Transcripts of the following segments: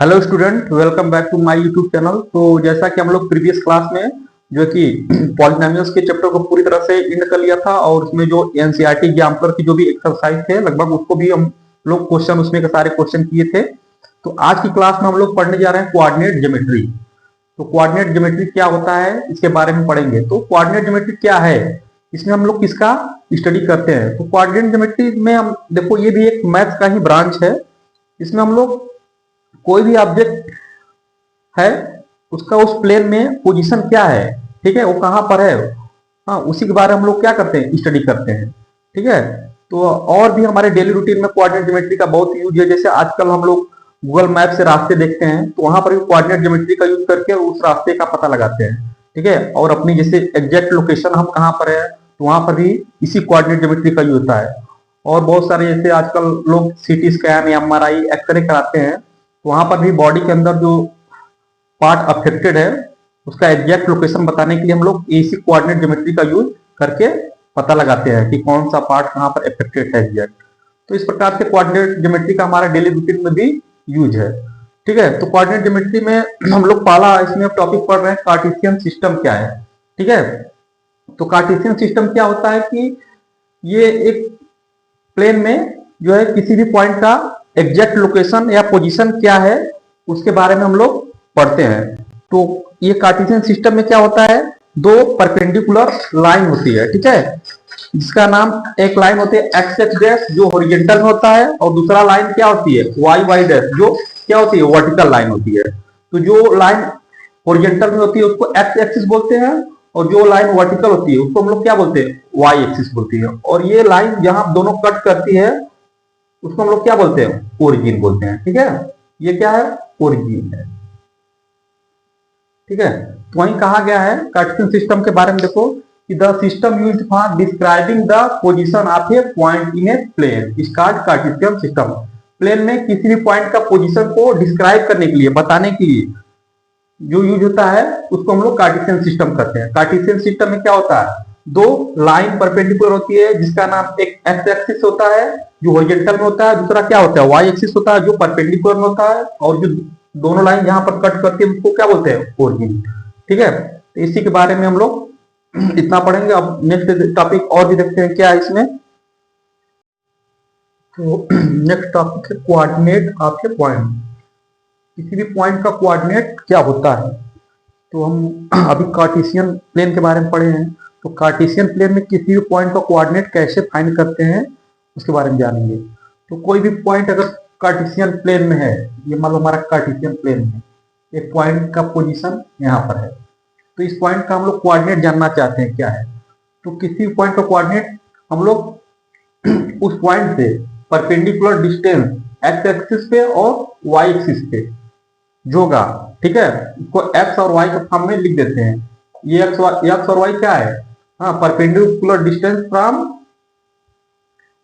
Hello student, welcome back to my YouTube channel. तो जैसा कि हम लोग प्रीवियस क्लास में जो कि पॉलिनोमियल्स के चैप्टर को पूरी तरह से एंड कर लिया था और उसमें जो एनसीईआरटी एग्जाम्पलर की जो भी एक्सरसाइज थे लगभग उसको भी हम लोग क्वेश्चन उसमें के सारे क्वेश्चन किए थे। तो आज की क्लास में हम लोग पढ़ने जा रहे हैं कोऑर्डिनेट ज्योमेट्री। तो कोऑर्डिनेट ज्योमेट्री क्या होता है इसके बारे में पढ़ेंगे। तो कोऑर्डिनेट ज्योमेट्री क्या है, इसमें हम लोग किसका स्टडी करते हैं। तो कोऑर्डिनेट ज्योमेट्री में हम देखो ये भी एक मैथ्स का ही ब्रांच है। इसमें हम लोग कोई भी ऑब्जेक्ट है उसका उस प्लेन में पोजीशन क्या है, ठीक है, वो कहां पर है, हाँ उसी के बारे में हम लोग क्या करते हैं, स्टडी करते हैं। ठीक है, तो और भी हमारे डेली रूटीन में कोऑर्डिनेट ज्योमेट्री का बहुत यूज है। जैसे आजकल हम लोग गूगल मैप से रास्ते देखते हैं तो वहां पर भी कोऑर्डिनेट ज्योमेट्री का यूज करके उस रास्ते का पता लगाते हैं। ठीक है, और अपनी जैसे एग्जैक्ट लोकेशन हम कहाँ पर है तो वहां पर भी इसी कोऑर्डिनेट ज्योमेट्री का यूज होता है। और बहुत सारे जैसे आजकल लोग सीटी स्कैन या एमआरआई एक्सरे कराते हैं तो वहां पर भी बॉडी के अंदर जो पार्ट अफेक्टेड है उसका एग्जैक्ट लोकेशन बताने के लिए हम लोग इसी कोऑर्डिनेट ज्योमेट्री का यूज करके पता लगाते हैं कि कौन सा पार्ट कहां पर अफेक्टेड है एग्जैक्ट। तो इस प्रकार से कोऑर्डिनेट ज्योमेट्री का हमारा डेली रूटीन में भी यूज है। ठीक है, तो कोऑर्डिनेट ज्योमेट्री में हम लोग पहला इसमें टॉपिक पढ़ रहे हैं कार्टेशियन सिस्टम क्या है। ठीक है, तो कार्टेशियन सिस्टम क्या होता है कि ये एक प्लेन में जो है किसी भी पॉइंट का एग्जैक्ट लोकेशन या पोजीशन क्या है उसके बारे में हम लोग पढ़ते हैं। तो ये कार्टेशियन सिस्टम में क्या होता है, दो परपेंडिकुलर लाइन होती है। ठीक है, जिसका नाम एक लाइन होती है एक्स एक्स डैश जो हॉरिजॉन्टल में होता है और दूसरा लाइन क्या होती है वाई वाई डैश जो क्या होती है वर्टिकल लाइन होती है। तो जो लाइन हॉरिजॉन्टल में होती है उसको एक्स एक्सिस बोलते हैं और जो लाइन वर्टिकल होती है उसको हम लोग क्या बोलते हैं वाई एक्सिस बोलती है। और ये लाइन जहां दोनों कट करती है उसको हम लोग क्या बोलते हैं ओरिजिन बोलते हैं। ठीक है, ये क्या है ओरिजिन है। ठीक है, तो वहीं कहा गया है कार्टेशियन सिस्टम के बारे में देखो कि the system used for describing the position of a point in a plane is called Cartesian system. Plane में किसी भी पॉइंट का पोजीशन को डिस्क्राइब करने के लिए बताने के लिए जो यूज होता है उसको हम लोग कार्टेशियन सिस्टम करते हैं। कार्टेशियन सिस्टम में क्या होता है, दो लाइन परपेंडिकुलर होती है जिसका नाम एक एक्स एक्सिस होता है जो हॉरिजॉन्टल में होता है, दूसरा क्या होता है वाई एक्सिस होता है जो परपेंडिकुलर में होता है, और जो दोनों लाइन जहां पर कट करती है उसको क्या बोलते हैं ओरिजिन। ठीक है, तो इसी के बारे में हम लोग इतना पढ़ेंगे। अब नेक्स्ट टॉपिक और भी देखते हैं क्या है इसमें। तो नेक्स्ट टॉपिक है कोऑर्डिनेट ऑफ ए पॉइंट। किसी भी पॉइंट का कोऑर्डिनेट क्या होता है। तो हम अभी कार्टेशियन प्लेन के बारे में पढ़े हैं। तो कार्टेशियन प्लेन में किसी भी पॉइंट का कोऑर्डिनेट कैसे फाइंड करते हैं उसके बारे में जानेंगे। तो कोई भी पॉइंट अगर कार्टेशियन प्लेन में है, ये मान लो हमारा कार्टेशियन प्लेन है, एक पॉइंट का पोजीशन यहाँ पर है, तो इस पॉइंट का हम लोग कोऑर्डिनेट जानना चाहते हैं क्या है। तो किसी भी पॉइंट का कोऑर्डिनेट हम लोग उस पॉइंट से परपेंडिकुलर डिस्टेंस एक्स एक्सिस पे और वाई एक्सिस पे जो होगा, ठीक है, इसको एक्स और वाई के फॉर्म में लिख देते हैं। ये एक्स और वाई क्या है, हाँ perpendicular distance from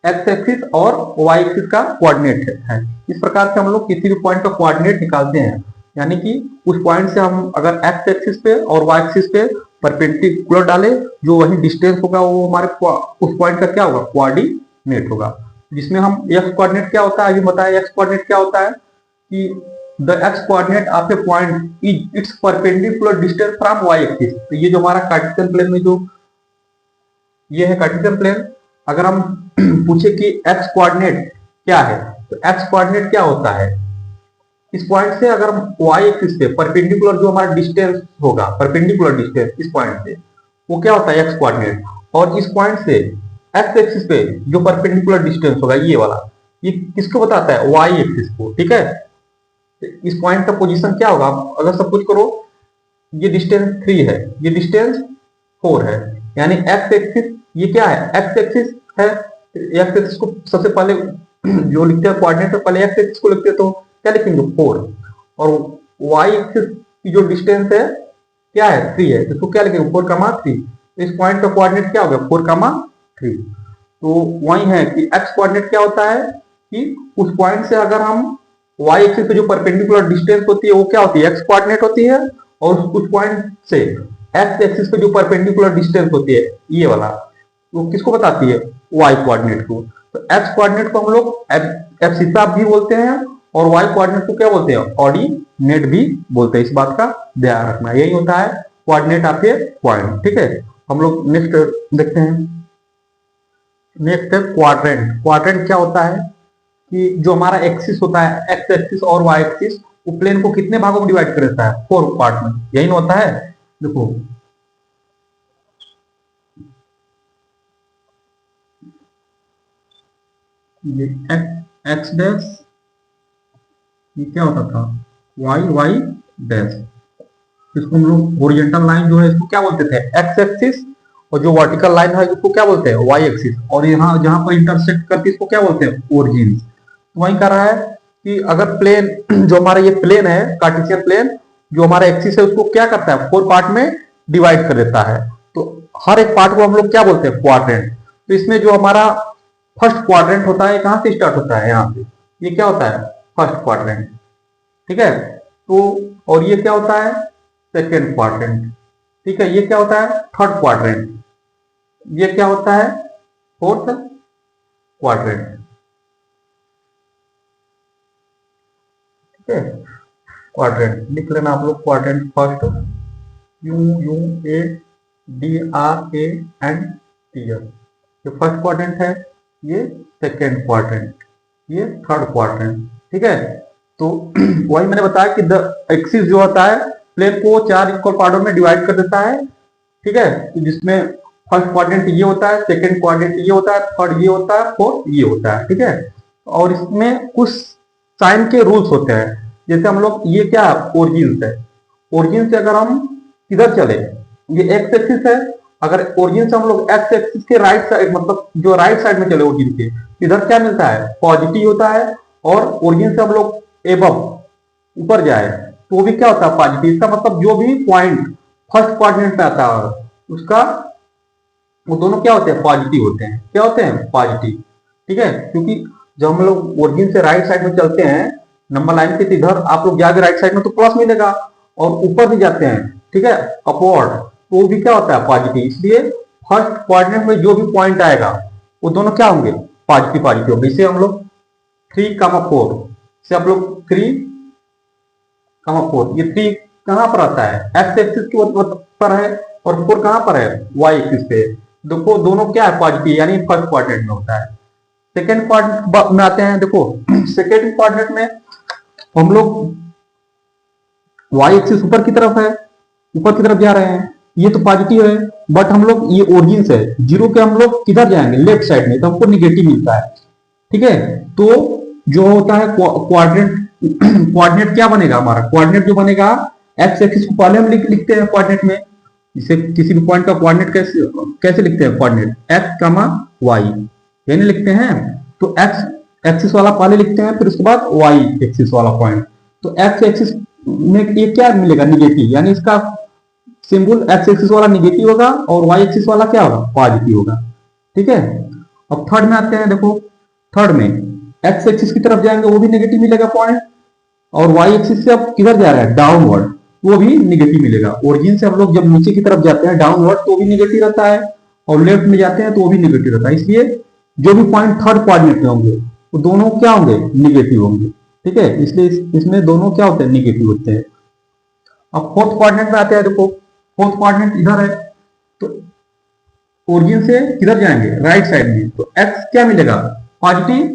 x axis और वाई एक्सिस का कोऑर्डिनेट है। इस प्रकार से हम लोग किसी भी पॉइंट का कोऑर्डिनेट निकालते हैं, यानी कि उस पॉइंट से हम अगर एक्स एक्सिस पे और वाई एक्सिस पे परपेंडिकुलर डाले जो वही डिस्टेंस होगा वो हमारे उस पॉइंट का क्या होगा कोऑर्डिनेट होगा। जिसमें हम एक्स कोऑर्डिनेट क्या होता है अभी बताया, एक्स कोऑर्डिनेट क्या होता है कि the x coordinate of a point is its perpendicular distance from y axis. तो ये जो हमारा कार्टेशियन प्लेन में जो ये है कार्टेशियन प्लेन, अगर हम पूछे कि एक्स कोऑर्डिनेट क्या है तो एक्स कोऑर्डिनेट क्या होता है, इस पॉइंट से अगर हम वाई एक्सिस पे परपेंडिकुलर जो हमारा डिस्टेंस होगा, परपेंडिकुलर डिस्टेंस इस पॉइंट से वो क्या होता है एक्स कोऑर्डिनेट, और इस पॉइंट से एक्स एक्सिस पे जो परपेंडिकुलर डिस्टेंस होगा ये वाला, ये किसको बताता है वाई एक्सिस को। ठीक है, इस पॉइंट का पोजीशन क्या होगा, अगर सपोज करो ये डिस्टेंस 3 है, ये डिस्टेंस 4 है, यानी एक्स एक्सिस ये क्या है एक्स एक्सिस है। एक्स एक्सिस को सबसे पहले जो लिखते हैं कोऑर्डिनेट तो पहले एक्स एक्सिस को लिखते हैं तो क्या लिखेंगे 4, और वाई एक्सिस की जो डिस्टेंस है क्या है 3 है तो इसको क्या लिखेंगे 4,3। तो इस पॉइंट का कोऑर्डिनेट क्या हो गया 4,3। तो वही है कि एक्स कोऑर्डिनेट क्या होता है कि उस पॉइंट से अगर हम वाई एक्सिस पे जो परपेंडिकुलर डिस्टेंस होती है वो क्या होती है एक्स कोऑर्डिनेट होती है, और उस पॉइंट से एक्स एक्सिस पे जो परपेंडिकुलर डिस्टेंस होती है ये वाला वो किसको बताती है वाई कोऑर्डिनेट को। तो एक्स कोऑर्डिनेट को हम लोग एब्सिसा भी बोलते हैं और वाई कोऑर्डिनेट को क्या बोलते हैं, ऑर्डिनेट भी बोलते हैं। इस बात का ध्यान रखना, यही होता है कोऑर्डिनेट ऑफ ए पॉइंट। ठीक है, हम लोग नेक्स्ट देखते हैं। नेक्स्ट है क्वाड्रेंट। क्वाड्रेंट क्या होता है कि जो हमारा एक्सिस होता है, एक्स एक्सिस और वाई एक्सिस, वो प्लेन को कितने भागों में डिवाइड कर देता है, 4 पार्ट में। यही ना होता है, देखो ये एक्स डैश, ये क्या होता था, वाई वाई डैश। इसको हम लोग ओरिजेंटल लाइन जो है इसको क्या बोलते थे, एक्स एक्सिस, और जो वर्टिकल लाइन है इसको क्या बोलते हैं, वाई एक्सिस, और यहाँ जहां पर इंटरसेक्ट करती है इसको क्या बोलते हैं, ओरिजिन। तो वही कर रहा है कि अगर प्लेन जो हमारा ये प्लेन है, कार्टेशियन प्लेन, जो हमारा एक्सिस है उसको क्या करता है, 4 पार्ट में डिवाइड कर देता है। तो हर एक पार्ट को हम लोग क्या बोलते हैं, क्वाड्रेंट। तो इसमें जो हमारा फर्स्ट क्वाड्रेंट होता है कहां से स्टार्ट होता है, यहाँ से, ये क्या होता है, फर्स्ट क्वाड्रेंट। ठीक है, तो और ये क्या होता है, सेकेंड क्वाड्रेंट। ठीक है, ये क्या होता है, थर्ड क्वाड्रेंट। ये क्या होता है, फोर्थ क्वाड्रेंट। ठीक है, क्वाड्रेंट लिख लेना आप लोग, quadrant first, U U A D R A N T S, ये फर्स्ट क्वाड्रेंट है, ये सेकेंड क्वाड्रेंट, ये थर्ड क्वाड्रेंट। ठीक है, तो वही मैंने बताया कि द एक्सिस जो होता है प्लेन को 4 इक्वल पार्टों में डिवाइड कर देता है। ठीक है, तो जिसमें फर्स्ट क्वाड्रेंट ये होता है, सेकंड क्वाड्रेंट ये होता है, थर्ड ये होता है, फोर्थ ये होता है। ठीक है, और इसमें कुछ साइन के रूल्स होते हैं। जैसे हम लोग, ये क्या ओरिजिन है, ओरिजिन से अगर हम किधर चले, ये एक्स एक्सिस है, अगर ओरिजिन से हम लोग एक्स एक्सिस के राइट साइड, मतलब जो राइट साइड में चले ओरिजिन के, इधर क्या मिलता है, पॉजिटिव होता है। और ओरिजिन से हम लोग एबव ऊपर जाए तो वो भी क्या होता है, पॉजिटिव। इसका मतलब जो भी पॉइंट फर्स्ट क्वाड्रेंट पे आता है उसका, वो दोनों क्या होते हैं, पॉजिटिव होते हैं। क्या होते हैं, पॉजिटिव। ठीक है, क्योंकि जब हम लोग ओरिजिन से राइट साइड में चलते हैं नंबर लाइन के, इधर आप लोग जाके राइट साइड में तो प्लस मिलेगा, और ऊपर भी जाते हैं, ठीक है, अपवर्ड, तो वो भी क्या होता है, पॉजिटिव। इसलिए फर्स्ट क्वाड्रेंट में जो भी पॉइंट आएगा वो दोनों क्या होंगे, पॉजिटिव पॉजिटिव होंगे। इसे हम लोग 3,4 से आप लोग 3,4, ये 3 कहां पर आता है, एक्स एक्सिस के पर है, और 4 कहां पर है, वाई एक्सिस पे। देखो दोनों क्या है, पॉजिटिव, यानी फर्स्ट क्वाड्रेंट में होता है। सेकेंड क्वाड्रेंट में आते हैं, देखो सेकेंड क्वाड्रेंट में हम लोग वाई एक्सिस ऊपर की तरफ है, ऊपर की तरफ जा रहे हैं, ये तो पॉजिटिव है, बट हम लोग ये ओरिजिन से जीरो के हम लोग किधर जाएंगे, लेफ्ट साइड में, तो हमको निगेटिव मिलता है। ठीक है, तो जो होता है क्वाड्रेंट, कोऑर्डिनेट क्या बनेगा हमारा, कोऑर्डिनेट जो बनेगा, एक्स एक्सिस को पहले हम लिखते हैं कोऑर्डिनेट में। इसे किसी भी पॉइंट का कोऑर्डिनेट कैसे लिखते हैं, कोऑर्डिनेट एक्स कमा वाई, यानी लिखते हैं। तो एक्स एक्सिस वाला पहले लिखते हैं, फिर उसके बाद वाई एक्सिस वाला पॉइंट। तो एक्स एक्सिस में ये क्या मिलेगा, निगेटिव, यानी इसका सिंबल एक्स एक्सिस वाला निगेटिव होगा और वाई एक्सिस वाला क्या होगा, पॉजिटिव होगा। ठीक है, अब थर्ड में आते हैं, देखो थर्ड में एक्स एक्सिस की तरफ जाएंगे वो भी नेगेटिव मिलेगा पॉइंट, और वाई एक्सिस से अब किधर जा रहा है, डाउनवर्ड, वो भी नेगेटिव मिलेगा। ओरिजिन से हम लोग जब नीचे की तरफ जाते हैं डाउनवर्ड तो भी नेगेटिव रहता है, और लेफ्ट में जाते हैं तो वो भी नेगेटिव रहता है। इसलिए जो भी पॉइंट थर्ड क्वाड्रेंट में होंगे वो दोनों क्या होंगे, नेगेटिव होंगे। ठीक है, इसलिए इसमें दोनों क्या होते हैं, नेगेटिव होते हैं। अब फोर्थ क्वाड्रेंट में आते हैं, देखो फोर्थ क्वाड्रेंट इधर है, तो ओरिजिन से किधर जाएंगे, राइट साइड में, तो एक्स क्या मिलेगा, पॉजिटिव।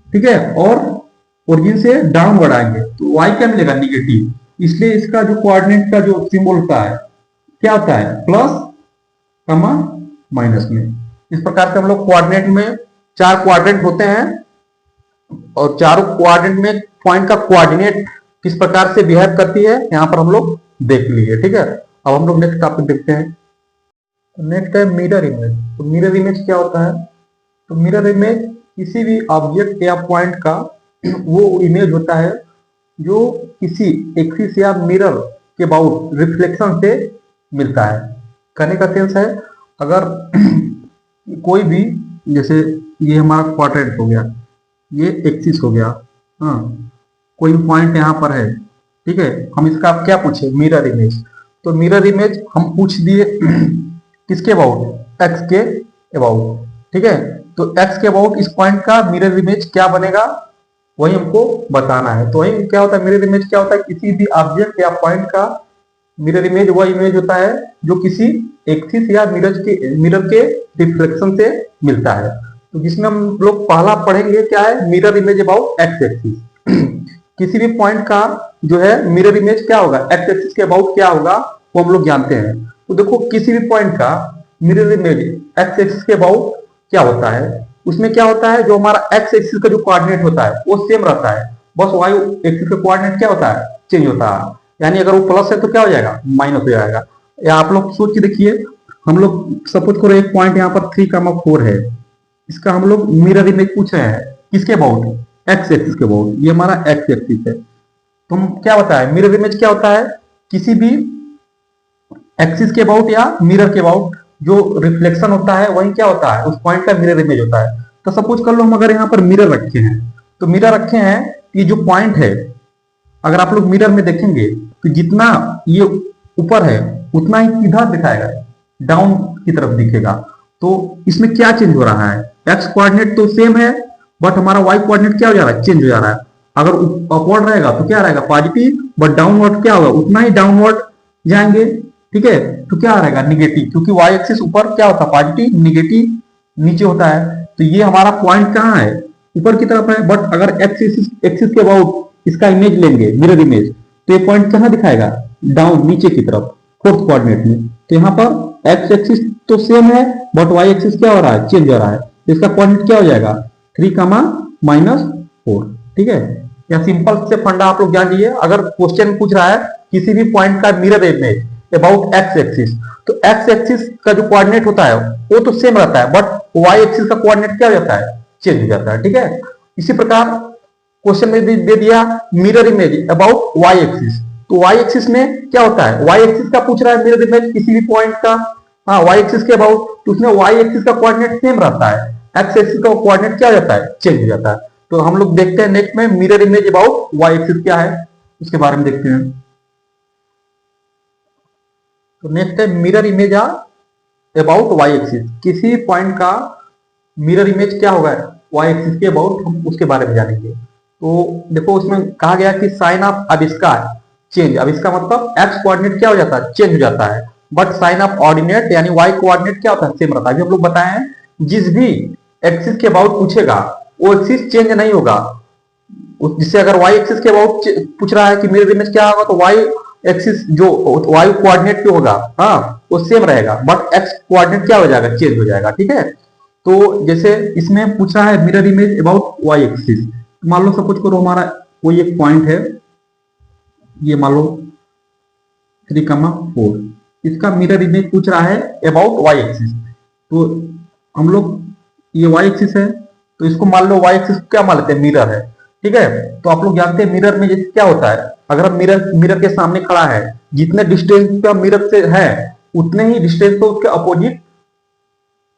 ठीक है, और ओरिजिन से डाउनवर्ड आएंगे तो वाई क्या मिलेगा, निगेटिव। इसलिए इसका जो कोऑर्डिनेट का जो सिंबल होता है क्या होता है, प्लस कमा माइनस में। इस प्रकार से हम लोग कोऑर्डिनेट में 4 क्वाड्रेंट होते हैं, और चारों क्वाड्रेंट में पॉइंट का कोऑर्डिनेट किस प्रकार से बिहेव करती है यहाँ पर हम लोग देख लिए। ठीक है, अब हम लोग नेक्स्ट टॉपिक देखते हैं। नेक्स्ट है मिरर इमेज। तो मिरर इमेज क्या होता है, तो मिरर इमेज किसी भी ऑब्जेक्ट या पॉइंट का वो इमेज होता है जो किसी एक्सिस या मिरर के अबाउट रिफ्लेक्शन से मिलता है। कहने का सेंस है, अगर कोई भी, जैसे ये हमारा क्वाड्रेंट हो गया, ये एक्सिस हो गया, हाँ, कोई भी पॉइंट यहाँ पर है, ठीक है, हम इसका आप क्या पूछे, मिरर इमेज। तो मिरर इमेज हम पूछ दिए किसके अबाउट, एक्स के अबाउट। ठीक है, तो एक्स के अबाउट इस पॉइंट का मिरर इमेज क्या बनेगा, वही हमको बताना है। तो वही क्या होता है, मिरर इमेज क्या होता है, किसी भी ऑब्जेक्ट या पॉइंट का मिरर इमेज वह इमेज होता है जो किसी एक्सिस या मिरर के रिफ्लेक्शन से मिलता है। तो जिसमें हम लोग पहला पढ़ेंगे क्या है, mirror image about x axis. किसी भी पॉइंट का जो है मिरर इमेज क्या होगा, एक्स एक्सिस के अबाउट क्या होगा वो हम लोग जानते हैं। तो देखो किसी भी पॉइंट का मिरर इमेज एक्स एक्सिस के अबाउट क्या होता है, उसमें क्या होता है, जो हमारा एक्स एक्सिस का जो कोऑर्डिनेट होता है वो सेम रहता है, बस वाई एक्सिस का कोऑर्डिनेट क्या होता है, चेंज होता है। यानी अगर वो प्लस है तो क्या हो जाएगा, माइनस हो जाएगा। या आप लोग सोच के देखिए, हम लोग सपोज करो एक पॉइंट यहाँ पर 3,4 है, इसका हम लोग मिरर इमेज पूछ रहे हैं किसके अबाउट, एक्स एक्सिस के अबाउट। ये हमारा एक्स एक्सिस है। तो हम क्या बताया, मिरर इमेज क्या होता है, किसी भी एक्सिस के अबाउट या मिरर के अबाउट जो रिफ्लेक्शन होता है वही क्या होता है, उस पॉइंट का मिरर इमेज होता है। तो सपोज कर लो हम अगर यहाँ पर मिरर रखे हैं, तो मिरर रखे हैं, ये जो पॉइंट है अगर आप लोग मिरर में देखेंगे तो जितना ये ऊपर है उतना ही सीधा दिखाएगा, डाउन की तरफ दिखेगा। तो इसमें क्या चेंज हो रहा है, एक्स कोऑर्डिनेट तो सेम है बट हमारा वाई कोऑर्डिनेट क्या हो जा रहा है, चेंज हो जा रहा है। अगर अपवर्ड रहेगा तो क्या रहेगा, पॉजिटिव, बट डाउनवर्ड क्या होगा, उतना ही डाउनवर्ड जाएंगे। ठीक है, तो क्या रहेगा, निगेटिव, क्योंकि वाई एक्सिस ऊपर क्या होता है, पॉजिटिव, निगेटिव नीचे होता है। तो ये हमारा पॉइंट कहाँ है, ऊपर की तरफ है। बट अगर एक्सिस एक्सिस के अबाउट इसका इमेज लेंगे, मिरर इमेज, तो ये पॉइंट कहाँ दिखाएगा, डाउन, नीचे की तरफ, फोर्थ कोऑर्डिनेट में। तो यहाँ पर एक्स एक्सिस तो सेम है बट वाई एक्सिस क्या हो रहा है, चेंज हो रहा है। तो इसका कोऑर्डिनेट क्या हो जाएगा, 3,-4। ठीक है, या सिंपल से फंडा आप लोग जान लीजिए, अगर क्वेश्चन पूछ रहा है किसी भी पॉइंट का mirror image about x axis, तो एक्स एक्सिस का जो कोऑर्डिनेट होता है वो तो सेम रहता है बट वाई एक्सिस का कोऑर्डिनेट क्या हो जाता है, चेंज हो जाता है। ठीक है, इसी प्रकार क्वेश्चन में दे दिया mirror image about y axis, तो वाई एक्सिस में क्या होता है, वाई एक्सिस का पूछ रहा है मिरर इमेज किसी भी पॉइंट का, हाँ वाई एक्सिस के अबाउट, तो उसमें वाई एक्सिस का कोऑर्डिनेट सेम रहता है, एक्स एक्सिस का कोऑर्डिनेट क्या हो जाता है, चेंज हो जाता है। तो हम लोग देखते हैं नेक्स्ट में mirror image about y axis क्या है, उसके बारे में देखते हैं। तो नेक्स्ट है mirror image about y axis, किसी पॉइंट का मिरर इमेज क्या होगा वाई एक्सिस के अबाउट, हम उसके बारे में जानेंगे। तो देखो उसमें कहा गया कि साइन ऑफ आविष्कार चेंज, अब इसका मतलब एक्स कोऑर्डिनेट क्या हो जाता है, चेंज हो जाता है, बट साइन ऑफ ऑर्डिनेट यानी वाई कोऑर्डिनेट क्या होता है, सेम रहता है। अभी हम लोग बताए हैं जिस भी एक्सिस के अबाउट पूछेगा वो एक्सिस चेंज नहीं होगा। जिससे अगर वाई एक्सिस के अबाउट पूछ रहा है कि मिरर इमेज क्या होगा, तो वाई एक्सिस जो वाई कोऑर्डिनेट जो होगा हाँ वो सेम रहेगा, बट एक्स कोऑर्डिनेट क्या हो जाएगा, चेंज हो जाएगा। ठीक है, तो जैसे इसमें पूछा है mirror image about y axis, मान लो सपोज करो हमारा कोई एक पॉइंट है, ये मान लो 3,4, इसका मिरर इमेज पूछ रहा है अबाउट वाई एक्सिस। तो हम लोग ये वाई एक्सिस है तो इसको मान लो वाई एक्सिस क्या मान लेते हैं, मिरर है। ठीक है, तो आप लोग जानते हैं मिरर में जैसे क्या होता है, अगर हम मिरर के सामने खड़ा है, जितने डिस्टेंस पे मिरर से है उतने ही डिस्टेंस पे उसके अपोजिट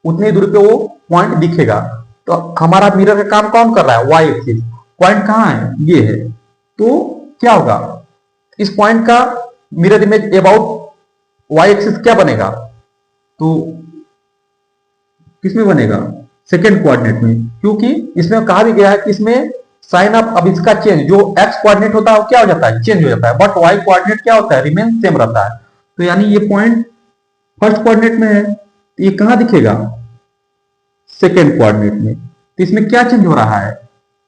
उतनी दूरी पे वो पॉइंट दिखेगा। तो हमारा मिरर का काम कौन कर रहा है, वाई एक्सिस, पॉइंट कहाँ है, ये है। तो क्या होगा, इस पॉइंट का mirror image about y axis क्या बनेगा, तो किसमें बनेगा, सेकेंड कोऑर्डिनेट में, क्योंकि इसमें कहा भी गया है कि इसमें साइन ऑफ, अब इसका चेंज जो एक्स कोऑर्डिनेट होता है वो क्या हो जाता है, चेंज हो जाता है, बट वाई कोऑर्डिनेट क्या होता है, रिमेन सेम रहता है। तो यानी ये पॉइंट फर्स्ट कोऑर्डिनेट में है, तो ये कहां दिखेगा, सेकेंड कोऑर्डिनेट में। तो इसमें क्या चेंज हो रहा है,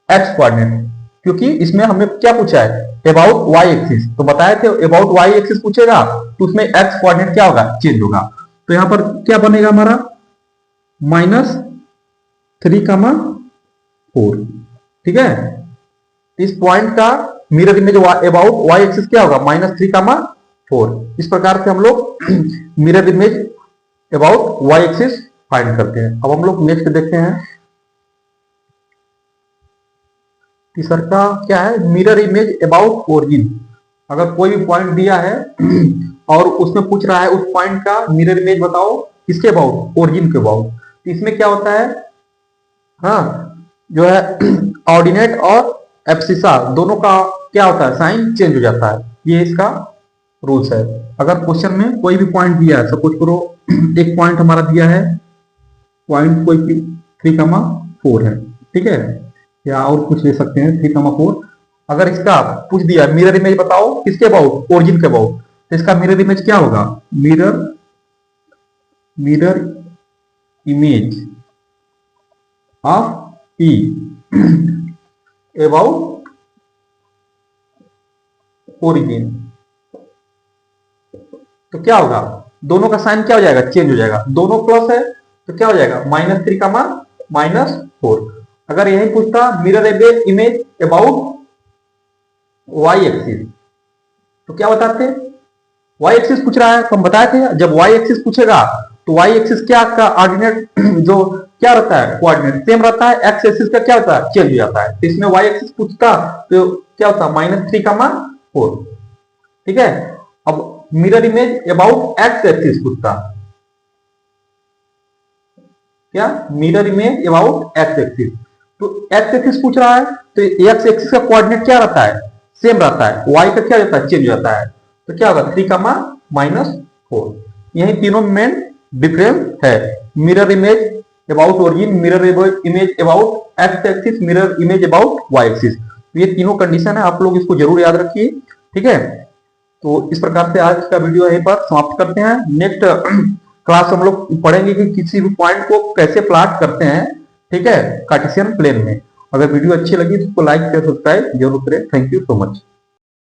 एक्स कोऑर्डिनेट, क्योंकि इसमें हमें क्या पूछा है, अबाउट वाई एक्सिस, तो बताए थे अबाउट वाई एक्सिस पूछेगा तो उसमें एक्स कोऑर्डिनेट क्या होगा, चेंज होगा। तो यहां पर क्या बनेगा हमारा, -3,4। ठीक है, इस पॉइंट का mirror image about y axis क्या होगा, -3,4। इस प्रकार से हम लोग mirror image about y axis find करते हैं। अब हम लोग नेक्स्ट देखते हैं, तीसरा का क्या है, मिरर इमेज अबाउट ओरिजिन। अगर कोई भी पॉइंट दिया है और उसमें पूछ रहा है उस पॉइंट का मिरर इमेज बताओ किसके अबाउट, ओरिजिन के अबाउट। तो इसमें क्या होता है, हाँ जो है ऑर्डिनेट और एब्सिसा दोनों का क्या होता है, साइन चेंज हो जाता है, ये इसका रूल्स है। अगर क्वेश्चन में कोई भी पॉइंट दिया है, सपोज करो एक पॉइंट हमारा दिया है, पॉइंट कोई 3,4 है, ठीक है, या और कुछ ले सकते हैं 3,4। अगर इसका पूछ दिया मिरर इमेज बताओ किसके अबाउट, ओरिजिन के अबाउट, तो इसका मिरर इमेज क्या होगा, mirror image of P about origin. तो क्या होगा, दोनों का साइन क्या हो जाएगा, चेंज हो जाएगा, दोनों प्लस है तो क्या हो जाएगा -3 का मान -4। अगर यही पूछता mirror image about y axis, तो क्या बताते, वाई एक्सिस पूछ रहा है तो हम बताए थे जब वाई एक्सिस पूछेगा तो वाई एक्सिस क्या का ऑर्डिनेट जो क्या रहता है, कोऑर्डिनेट सेम रहता है, एक्स एक्सिस का क्या होता है, चेंज हो जाता है। तो इसमें वाई एक्सिस पूछता तो क्या होता, -3 का मान 4। ठीक है, अब mirror image about x axis पूछता, क्या mirror image about x axis, तो एक्स एक्सिस पूछ रहा है तो एक्स एक्सिस का कोऑर्डिनेट क्या रहता है, सेम रहता है, वाई का क्या रहता है, चेंज हो जाता है। तो क्या होगा 3 का मान -4। यही तीनों मेन डिफरेंस है, mirror image about origin, mirror image about x axis, mirror image about y axis. ये तीनों कंडीशन है, आप लोग इसको जरूर याद रखिए। ठीक है, तो इस प्रकार से आज का वीडियो यहीं पर समाप्त करते हैं। नेक्स्ट क्लास हम लोग पढ़ेंगे कि किसी भी पॉइंट को कैसे प्लॉट करते हैं, ठीक है, कार्टेशियन प्लेन में। अगर वीडियो अच्छी लगी तो लाइक शेयर सब्सक्राइब जरूर करें। Thank you so much.